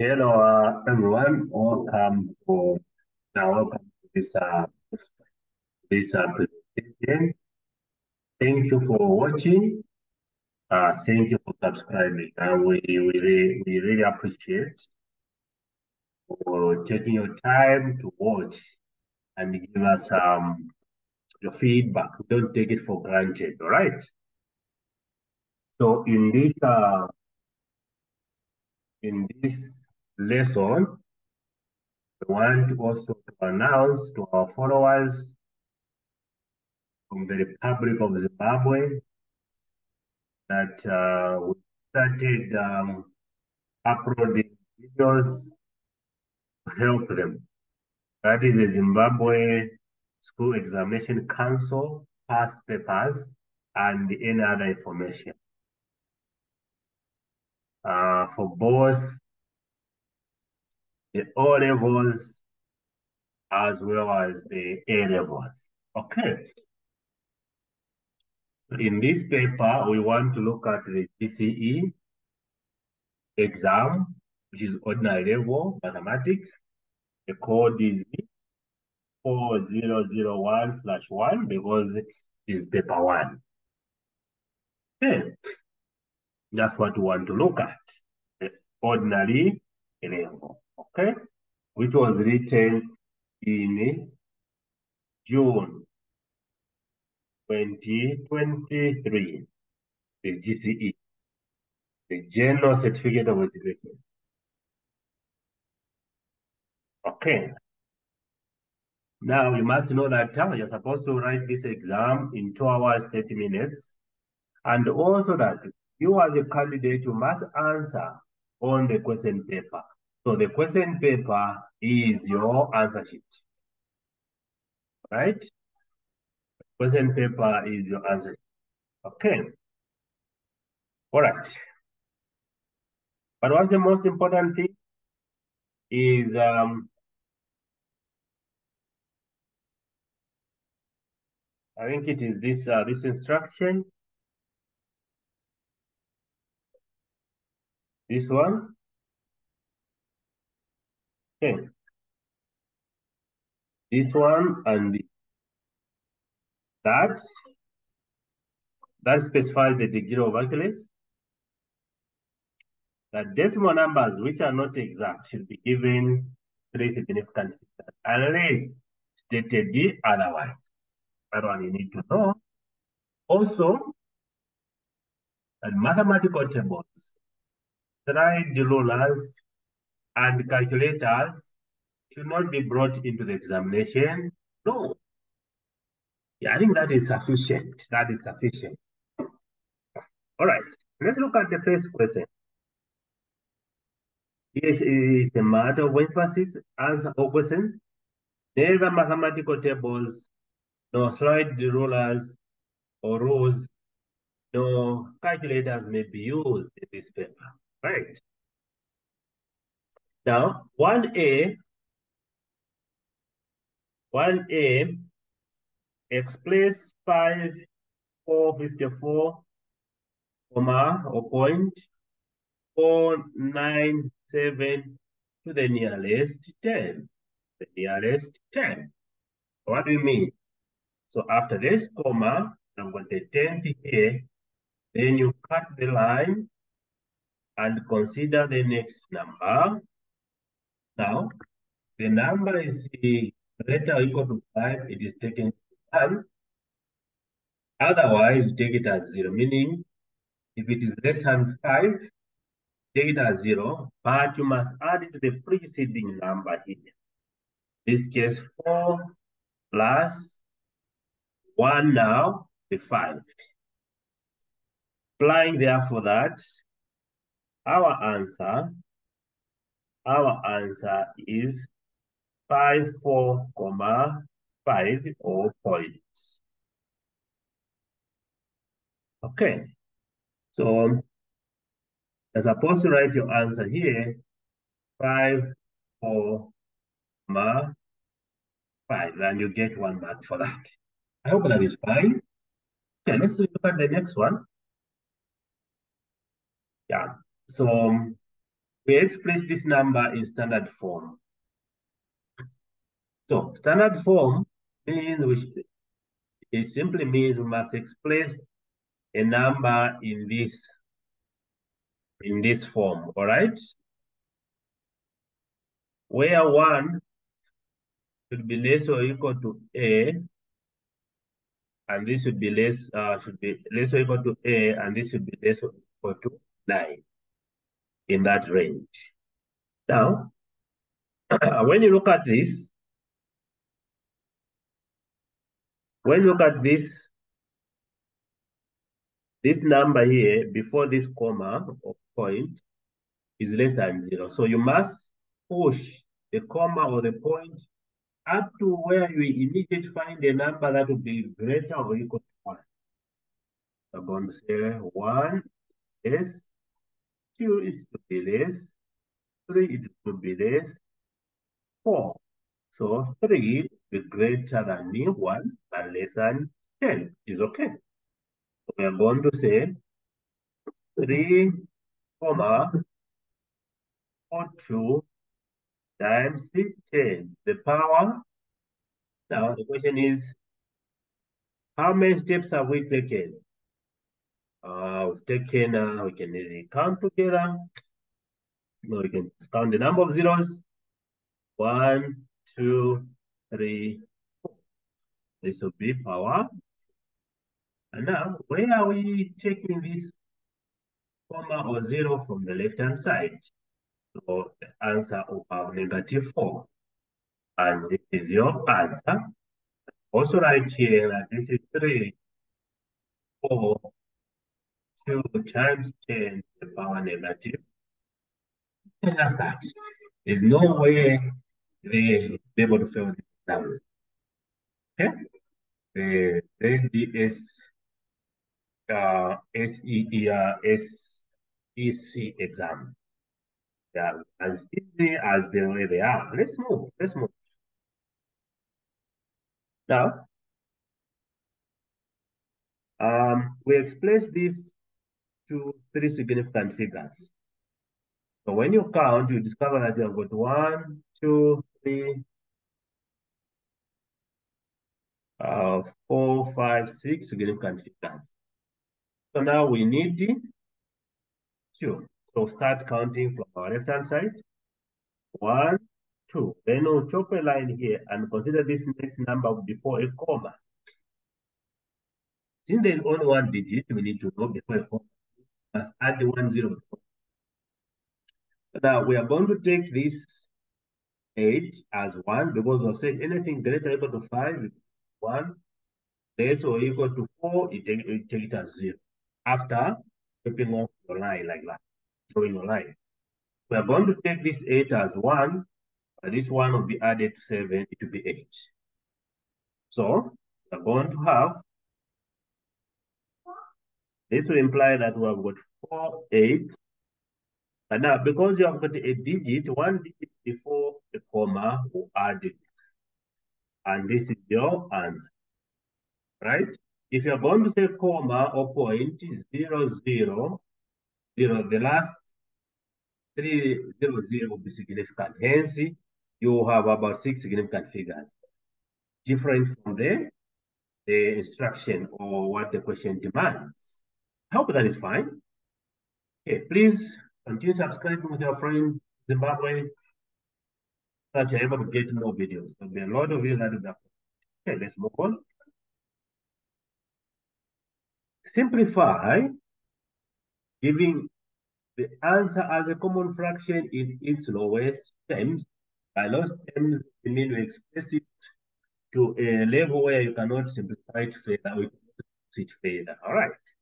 Hello, everyone. Welcome to this presentation. Thank you for watching. Thank you for subscribing. We really appreciate for taking your time to watch and give us your feedback. Don't take it for granted. All right. So in this lesson, we want also to announce to our followers from the Republic of Zimbabwe that we started uploading videos to help them. That is the Zimbabwe School Examination Council, past papers, and any other information. For both the O levels as well as the A levels. Okay. In this paper, we want to look at the GCE exam, which is ordinary level mathematics. The code is 4001/1 because it's paper 1. Okay. That's what we want to look at. The ordinary level. Okay. Which was written in June 2023. The GCE, the General Certificate of Education. Okay. Now you must know that you're supposed to write this exam in 2 hours, 30 minutes. And also that you as a candidate, you must answer on the question paper. So the question paper is your answer sheet, right? Question paper is your answer sheet. Okay. All right. But what's the most important thing is I think it is this instruction. This one. Okay. This one and that specifies the degree of accuracy. That decimal numbers which are not exact should be given 3 significant figures unless stated otherwise. That one you need to know. Also, that mathematical tables, slide rulers, and calculators should not be brought into the examination. No. Yeah, I think that is sufficient. That is sufficient. All right, let's look at the first question. It is a matter of emphasis. Answer all questions. Neither mathematical tables, nor slide rulers or rules, nor calculators may be used in this paper. Right. Now, 1A explains 5454, or 0.497 to the nearest 10. The nearest 10. What do you mean? So after this comma, I'm going to 10th here, then you cut the line and consider the next number. Now, the number is greater or equal to 5, it is taken 1. Otherwise, you take it as 0, meaning if it is less than 5, take it as 0, but you must add it to the preceding number here. In this case, 4 plus 1 now, the 5. Applying therefore that, our answer is 54,5 or points. Okay, so you're supposed to write your answer here, 54,5, and you get 1 mark for that. I hope that is fine. Okay, let's look at the next one. Yeah, so we express this number in standard form. So standard form means it simply means we must express a number in this form, all right? Where 1 should be less or equal to A, and this should be less or equal to A, and this should be less or equal to 9 in that range. Now, when you look at this, this number here before this comma or point is less than 0. So you must push the comma or the point up to where you immediately find a number that will be greater or equal to 1. I'm going to say 1 is 2 is to be less, 3 is to be less, 4. So 3 is greater than 1 and less than 10, which is okay. So we are going to say 3, 2 times 10. The power. Now the question is, how many steps have we taken? We've taken, we can easily count together. No, we can just count the number of zeros. 1, 2, 3, 4. This will be power. And now, where are we taking this comma or 0 from the left-hand side? So the answer will have -4. And this is your answer. Also write here that this is 3, 4, 2 times 10 to the power negative. And that's that. There's no way they be able to fail the exams. Okay? The SDS SEC exam. They are as easy as the way they are. Let's move. Now, we express these to 3 significant figures. So when you count, you discover that you have got 1, 2, 3, 4, 5, 6 significant figures. So now we need 2. So start counting from our left-hand side. 1, 2. Then we'll chop a line here and consider this next number before a comma. Since there's only 1 digit, we need to know before a comma. We must add the 1 0 before. Now we are going to take this 8 as 1 because we've said anything greater or equal to 5, 1, less or equal to 4, you take it as 0. After flipping off your line like that, drawing your line. We are going to take this 8 as 1, and this 1 will be added to 7, it will be 8. So we are going to have, this will imply that we have got 4, 8. And now, because you have got a digit, 1 digit before the comma, we'll add it. And this is your answer, right? If you're going to say comma or point, 0, 0, 0, the last 3 0 0 will be significant. Hence, you have about 6 significant figures, different from the instruction or what the question demands. I hope that is fine. Okay, please continue subscribing with your friend Zimbabwe so that you're able to get more videos. There'll be a lot of videos that will be. Okay, let's move on. Simplify, giving the answer as a common fraction in its lowest terms. By lowest terms, we mean we express it to a level where you cannot simplify it further, we can it further. All right.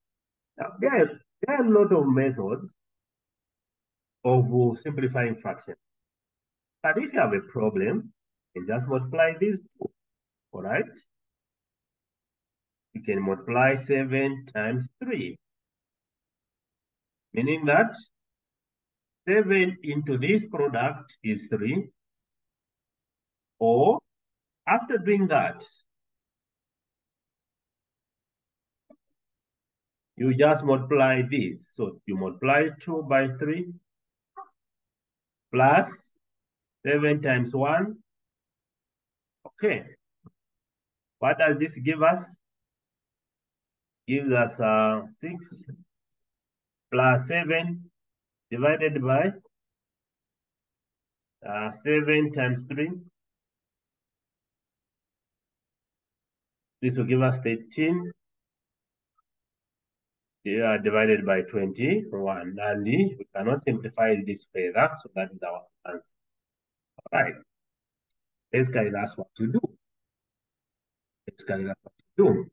Now, there are a lot of methods of simplifying fractions. But if you have a problem, you can just multiply these two. All right. You can multiply 7 times 3, meaning that 7 into this product is 3. Or after doing that, you just multiply this. So you multiply 2 by 3, plus 7 times 1. Okay. What does this give us? Gives us 6 plus 7 divided by 7 times 3. This will give us 13 divided by 21. And we cannot simplify this further, so that is our answer. All right. Let's carry that's what to do. Let's carry that's what to do.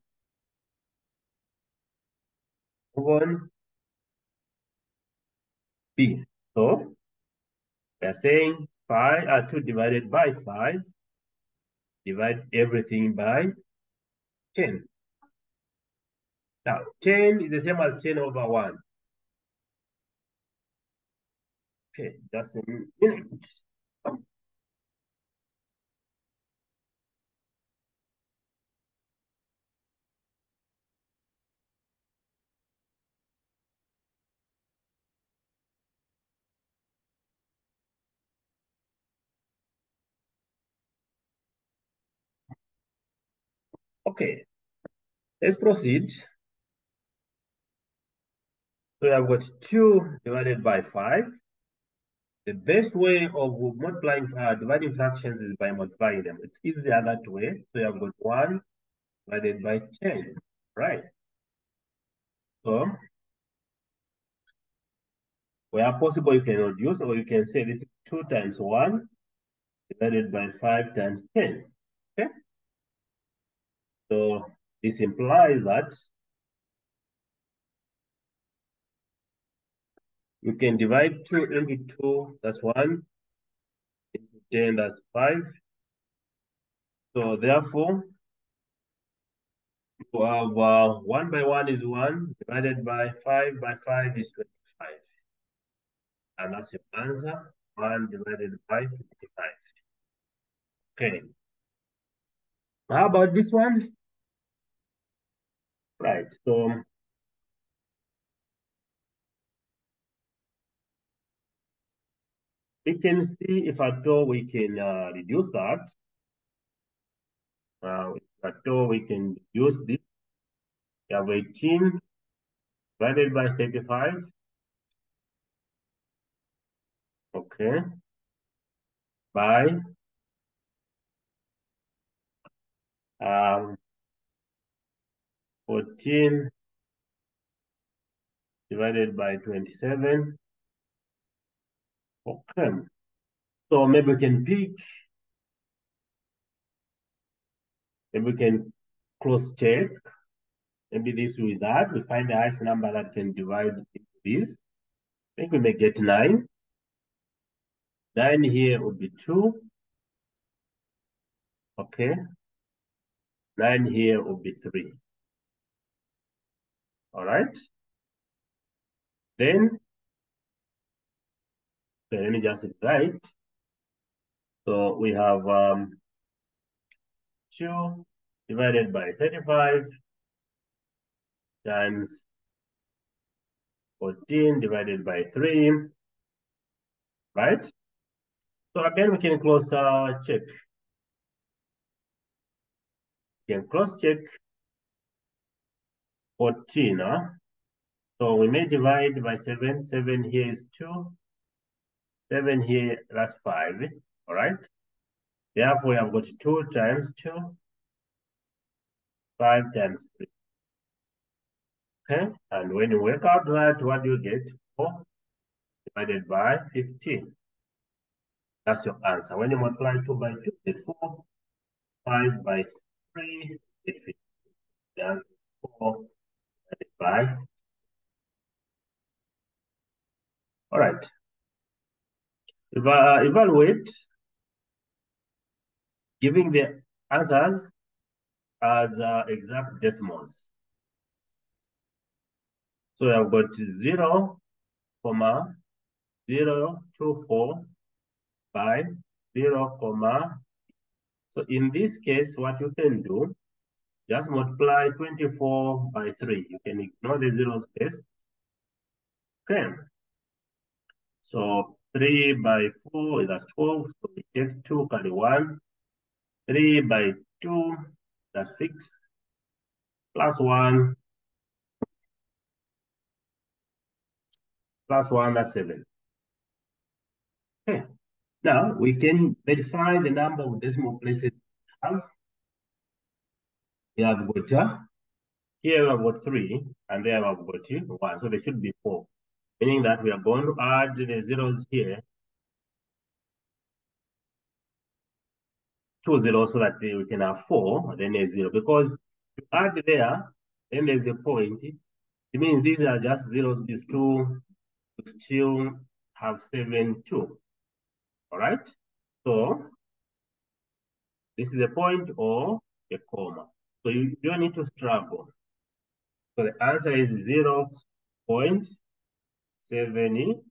Move on. B. So we are saying 2 divided by 5. Divide everything by 10. Now, 10 is the same as 10 over 1. Okay, just a minute. Okay, let's proceed. So we have got 2 divided by 5. The best way of multiplying, dividing fractions is by multiplying them. It's easier that way. So you have got 1 divided by 10, right? So where possible, you can reduce, or you can say this is 2 times 1 divided by 5 times 10, okay? So this implies that you can divide 2 into 2, that's 1, into 10, that's 5. So therefore, you have 1 by 1 is 1, divided by 5 is 25. And that's your answer, 1 divided by 25. Okay. How about this one? Right, so we can see if at all we can reduce that. If at all we can reduce this. We have 18 divided by 35. Okay. By 14 divided by 27. Okay. So maybe we can pick, maybe we can cross check. Maybe this with that. We find the highest number that can divide into this. I think we may get 9. 9 here would be 2. Okay. 9 here would be 3. All right. Then, okay, let me just write. So we have 2 divided by 35 times 14 divided by 3, right? So again, we can close check. We can cross check 14. So we may divide by 7. 7 here is 2. 7 here, that's 5. All right. Therefore, we have got 2 times 2, 5 times 3. Okay. And when you work out that, what do you get? 4 divided by 15. That's your answer. When you multiply 2 by 2, get 4. 5 by 3, get 15. The answer is 4 divided by. All right. Evaluate giving the answers as exact decimals. So I've got 0, 0.024 by 0, so in this case, what you can do, just multiply 24 by 3. You can ignore the zero space. Okay. So 3 by 4, that's 12. So we take 2, carry 1. 3 by 2, that's 6. Plus 1, plus 1, that's 7. Okay. Now we can verify the number of decimal places we have got here I've got 3, and there I've got 1. So there should be 4. Meaning that we are going to add the zeros here, 2 zeros, so that we can have 4, then a 0. Because you add there, then there's a point. It means these are just zeros. These 2 still have 7, 2. All right? So this is a point or a comma. So you don't need to struggle. So the answer is 0.72.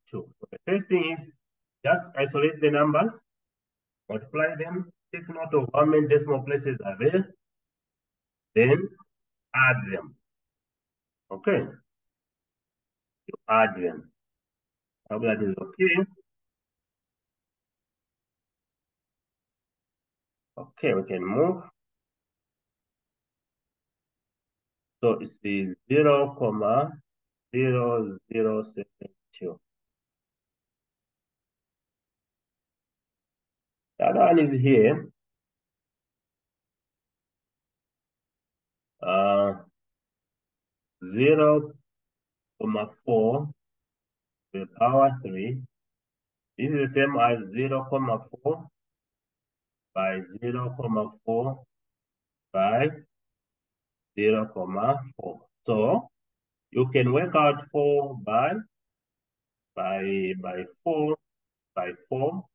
So the first thing is just isolate the numbers, multiply them, take note of how many decimal places are there, then add them. Okay, you add them. I hope that is okay. Okay, we can move. So it's the 0.0072. The other one is here. 0.4 to the power 3. This is the same as 0.4 by 0.4 by 0.4. So you can work out 4 by 4 by 4.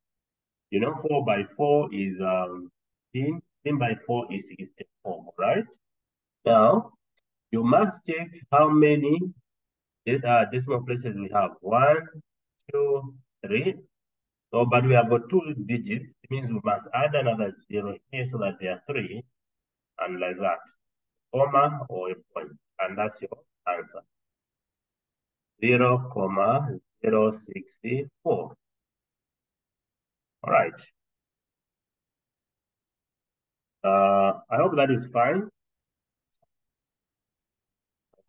You know, 4 by 4 is 10. 10 by 4 is 64, right? Now, you must check how many decimal places we have. 1, 2, 3. So, but we have got 2 digits. It means we must add another 0 here so that there are 3, and like that, comma or a point, and that's your answer. 0.064. All right. I hope that is fine.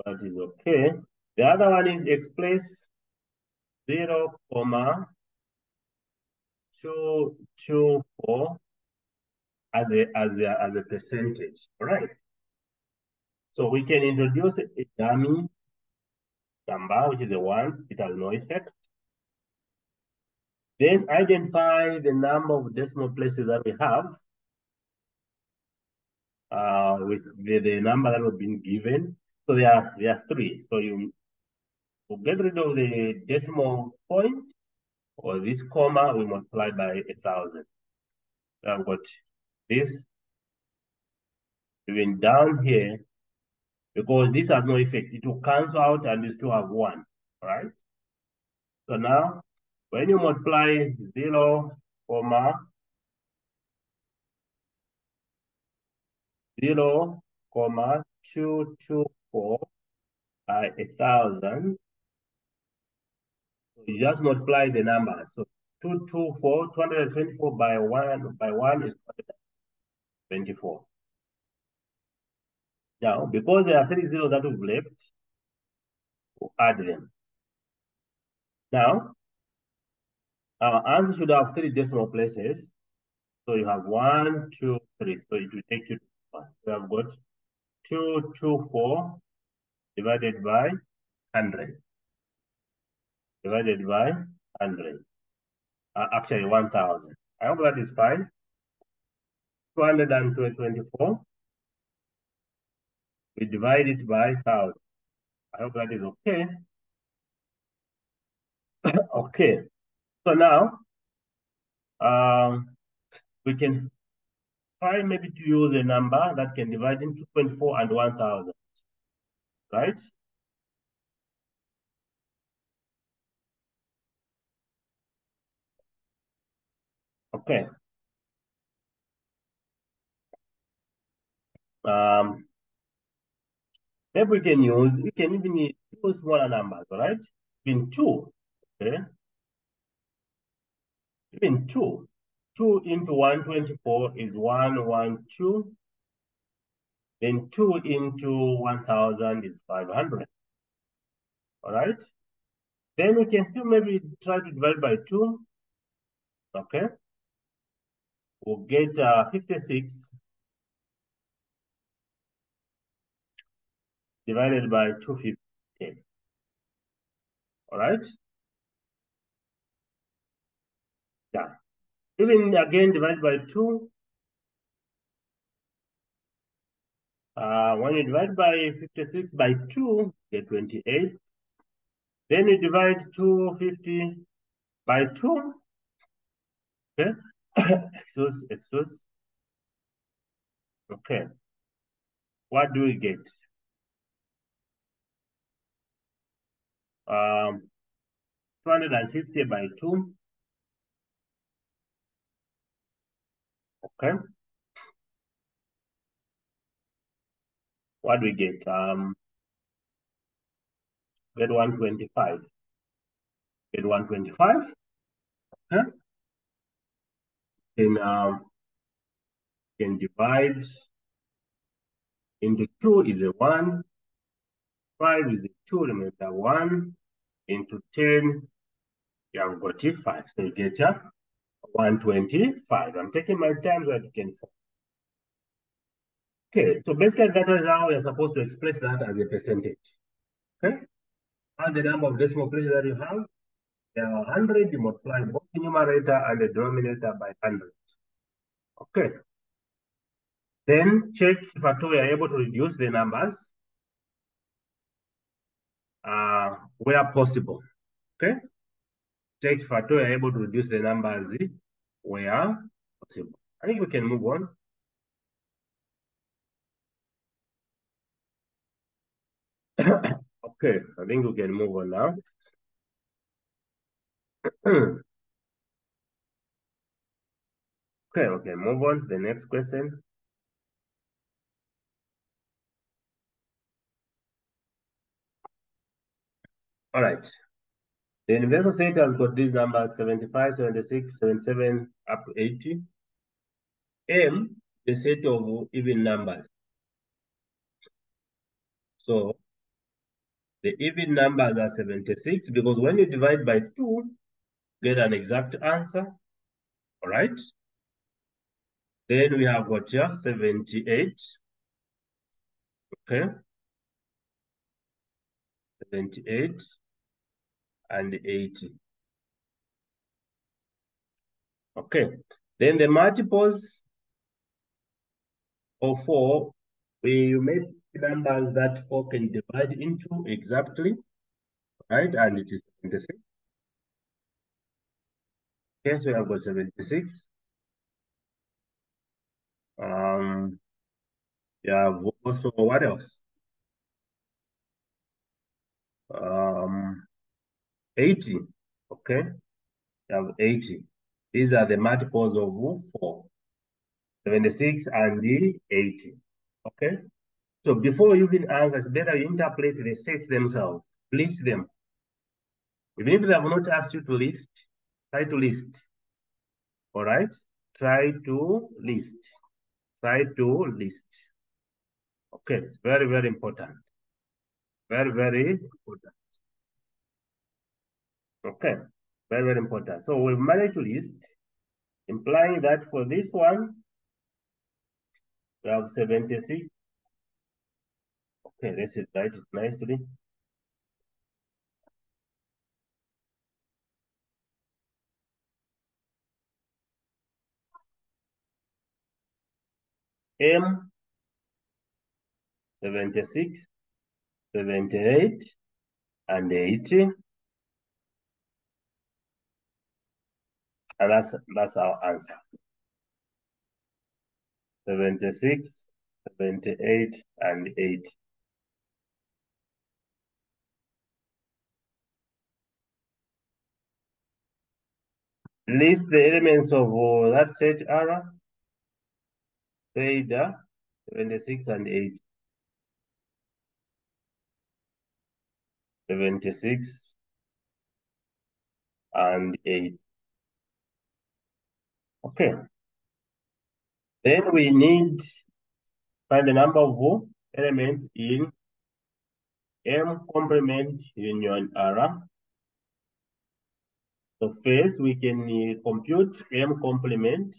That is okay. The other one is express 0.224 as a percentage. All right. So we can introduce a dummy number, which is a 1. It has no effect. Then identify the number of decimal places that we have with the number that we've been given. So there are 3. So you get rid of the decimal point, or this comma, we multiply by 1,000. So I've got this even down here, because this has no effect. It will cancel out and you still have 1, right? So now, when you multiply 0, 224 by 1,000, so you just multiply the number. So 224 by 1 is 224. Now, because there are 3 zeros that we've left, we'll add them. Now, our answer should have 3 decimal places. So you have 1, 2, 3. So it will take you to 1. So I've got 224 divided by 100. Divided by 100. Actually, 1,000. I hope that is fine. 224. We divide it by 1,000. I hope that is okay. Okay. So now, we can try maybe to use a number that can divide into 224 and 1,000, right? Okay. Maybe we can even use smaller numbers, all right? In 2, okay? Even 2. 2 into 124 is 112. Then 2 into 1000 is 500. All right. Then we can still maybe try to divide by 2. Okay. We'll get 56 divided by 250. All right. Yeah. Even again, divide by 2. When you divide by 56 by 2, get 28. Then you divide 250 by 2. Okay. excuse. Okay. What do we get? 250 by 2. Okay. What do we get? Get 125. Get 125. Okay. Then can divide into 2 is a 1. 5 is a 2, remember 1. Into 10, you have got 5. So you get 125. I'm taking my time so that you can follow. Okay, so basically that is how you're supposed to express that as a percentage. Okay, and the number of decimal places that you have, there are 100, you multiply both the numerator and the denominator by 100. Okay, then check if at all you're able to reduce the numbers where possible. Okay, check if at all you're able to reduce the numbers where possible. I think we can move on. Okay, I think we can move on now. Okay, move on to the next question. All right. The universal set has got these numbers 75, 76, 77, up to 80. M, the set of even numbers. So the even numbers are 76 because when you divide by 2, get an exact answer. All right. Then we have got here 78. Okay. 78 and 80. Okay. Then the multiples of 4, we make numbers that 4 can divide into exactly, right? And it is 76. Okay, so we have got 76. You have also what else? 80. Okay, you have 80. These are the multiples of 4, 76 and the 80. Okay, so before you even answer, it's better you interpret the sets themselves, list them. Even if they have not asked you to list, try to list. All right, try to list. Try to list. Okay, it's very, very important. Very, very important. Okay, very, very important. So we've managed to list, implying that for this one, we have 76. Okay, let's write it nicely. M, 76, 78, and 80. And that's our answer. 76, 78, and 80. List the elements of that set R, say 76 and 80. 76 and 8. Okay. Then we need find the number of elements in M complement union R. So first we can compute M complement,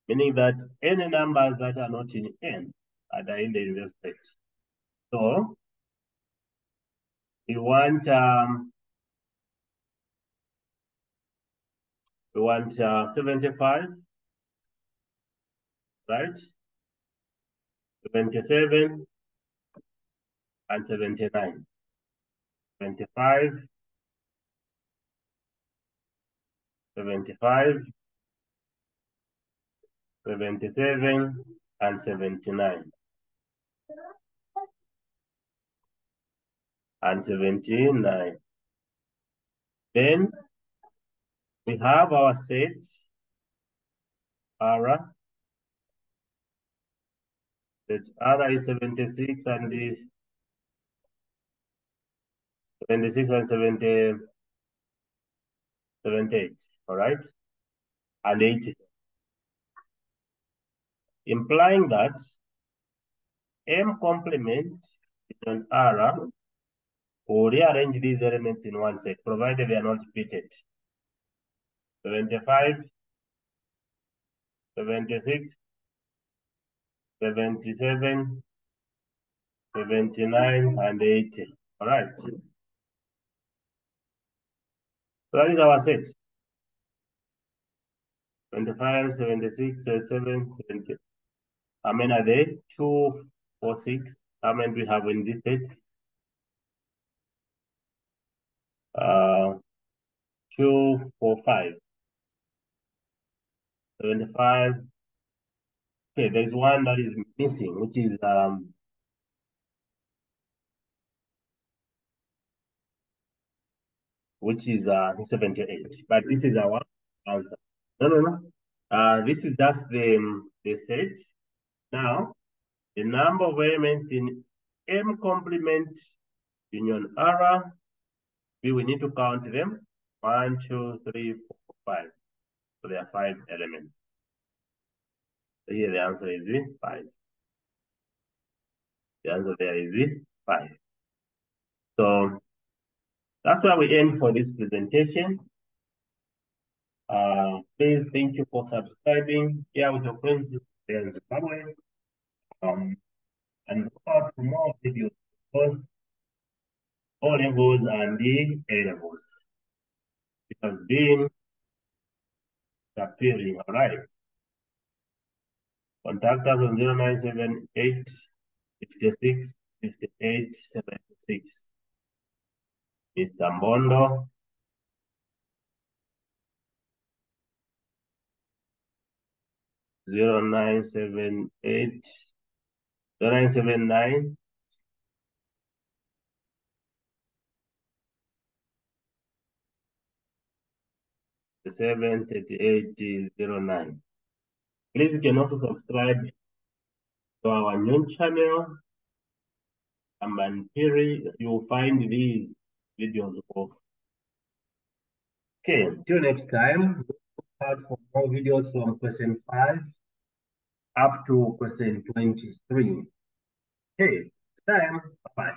meaning that any numbers that are not in N are in the inverse set. So we want 75, right? 77 and 79. 25, 75, 77, and 79. And 79. Then we have our set R. That R is 76 and is 76 and 70, 78. All right, and 80. Implying that M complement and R will rearrange these elements in one set, provided they are not repeated. 75, 76, 77, 79, and 80. All right. So that is our set. 25, 76, 77, 70. How many are there? 2, 4, 6. How many do we have in this set? 2, 4, 5. 75. Okay, there's one that is missing, which is 78. But this is our answer. No. This is just the set. Now, the number of elements in M complement union R, we need to count them. 1, 2, 3, 4, 5. So there are 5 elements. So here the answer is 5. The answer there is 5. So that's where we end for this presentation. Please, thank you for subscribing. Here with your friends there in Zimbabwe. And look out for more videos, both O levels and the A levels. It has been appearing, all right. Contact us on 0978 56 58 76. Mr. Mbondo. 0978 0979 73809. Please, you can also subscribe to our new channel. And here you'll find these videos of. Okay, till next time. Look out for more videos from question 5 up to question 23. Okay, next time. Bye.